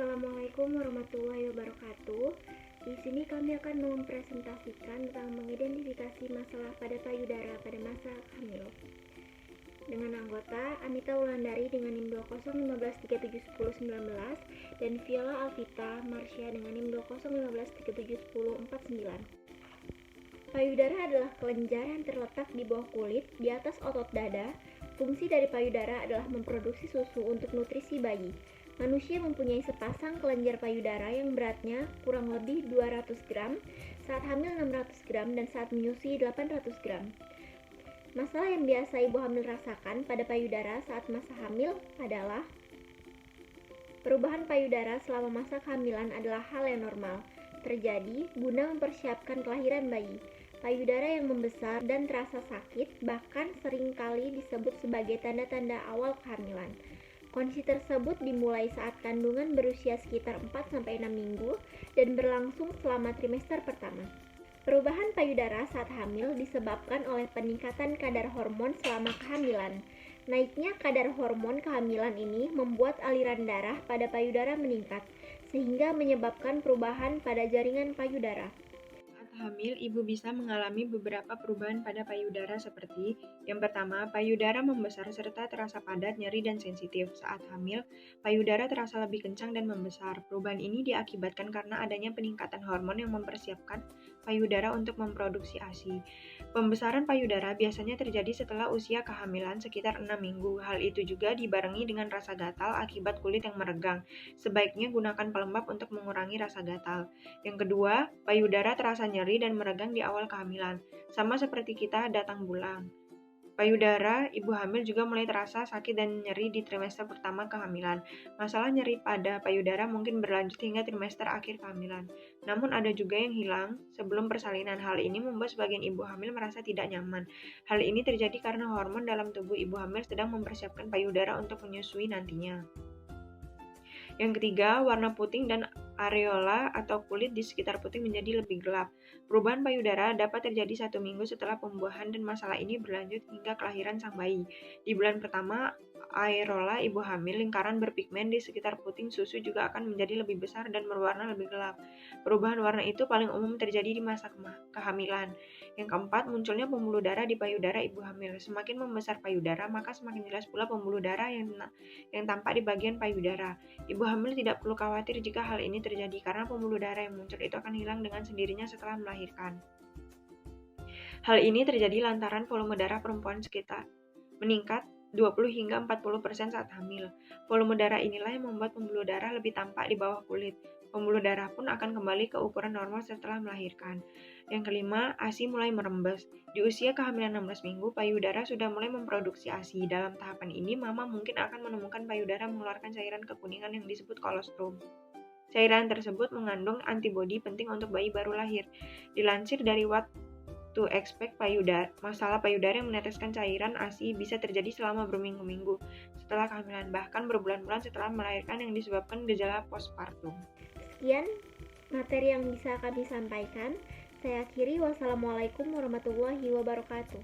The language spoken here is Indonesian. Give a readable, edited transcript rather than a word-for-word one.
Assalamualaikum warahmatullahi wabarakatuh. Di sini kami akan mempresentasikan tentang mengidentifikasi masalah pada payudara pada masa hamil. Dengan anggota Anita Wulandari dengan NIM 201537109 dan Viola Alvita Marsha dengan NIM 20153701049. Payudara adalah kelenjar yang terletak di bawah kulit, di atas otot dada. Fungsi dari payudara adalah memproduksi susu untuk nutrisi bayi. Manusia mempunyai sepasang kelenjar payudara yang beratnya kurang lebih 200 gram, saat hamil 600 gram, dan saat menyusui 800 gram. Masalah yang biasa ibu hamil rasakan pada payudara saat masa hamil adalah perubahan payudara selama masa kehamilan adalah hal yang normal, terjadi guna mempersiapkan kelahiran bayi. Payudara yang membesar dan terasa sakit bahkan seringkali disebut sebagai tanda-tanda awal kehamilan. Kondisi tersebut dimulai saat kandungan berusia sekitar 4-6 minggu dan berlangsung selama trimester pertama. Perubahan payudara saat hamil disebabkan oleh peningkatan kadar hormon selama kehamilan. Naiknya kadar hormon kehamilan ini membuat aliran darah pada payudara meningkat, sehingga menyebabkan perubahan pada jaringan payudara. Hamil, ibu bisa mengalami beberapa perubahan pada payudara seperti yang pertama, payudara membesar serta terasa padat, nyeri, dan sensitif. Saat hamil, payudara terasa lebih kencang dan membesar. Perubahan ini diakibatkan karena adanya peningkatan hormon yang mempersiapkan payudara untuk memproduksi ASI. Pembesaran payudara biasanya terjadi setelah usia kehamilan sekitar 6 minggu. Hal itu juga dibarengi dengan rasa gatal akibat kulit yang meregang. Sebaiknya gunakan pelembab untuk mengurangi rasa gatal. Yang kedua, payudara terasa nyeri dan meregang di awal kehamilan, sama seperti kita datang bulan. Payudara ibu hamil juga mulai terasa sakit dan nyeri di trimester pertama kehamilan. Masalah nyeri pada payudara mungkin berlanjut hingga trimester akhir kehamilan. Namun ada juga yang hilang sebelum persalinan. Hal ini membuat sebagian ibu hamil merasa tidak nyaman. Hal ini terjadi karena hormon dalam tubuh ibu hamil sedang mempersiapkan payudara untuk menyusui nantinya. Yang ketiga, warna puting dan areola atau kulit di sekitar puting menjadi lebih gelap. Perubahan payudara dapat terjadi 1 minggu setelah pembuahan dan masalah ini berlanjut hingga kelahiran sang bayi. Di bulan pertama, areola ibu hamil, lingkaran berpigmen di sekitar puting susu juga akan menjadi lebih besar dan berwarna lebih gelap. Perubahan warna itu paling umum terjadi di masa kehamilan. Yang keempat, munculnya pembuluh darah di payudara ibu hamil. Semakin membesar payudara, maka semakin jelas pula pembuluh darah yang tampak di bagian payudara. Ibu hamil tidak perlu khawatir jika hal ini terjadi karena pembuluh darah yang muncul itu akan hilang dengan sendirinya setelah melahirkan. Hal ini terjadi lantaran volume darah perempuan sekitar meningkat 20 hingga 40% saat hamil. Volume darah inilah yang membuat pembuluh darah lebih tampak di bawah kulit. Pembuluh darah pun akan kembali ke ukuran normal setelah melahirkan. Yang kelima, ASI mulai merembes. Di usia kehamilan 16 minggu, payudara sudah mulai memproduksi ASI. Dalam tahapan ini, mama mungkin akan menemukan payudara mengeluarkan cairan kekuningan yang disebut kolostrum. Cairan tersebut mengandung antibodi penting untuk bayi baru lahir. Dilansir dari What to Expect masalah payudara yang meneteskan cairan ASI bisa terjadi selama berminggu-minggu setelah kehamilan, bahkan berbulan-bulan setelah melahirkan yang disebabkan gejala postpartum. Sekian materi yang bisa kami sampaikan. Saya akhiri. Wassalamualaikum warahmatullahi wabarakatuh.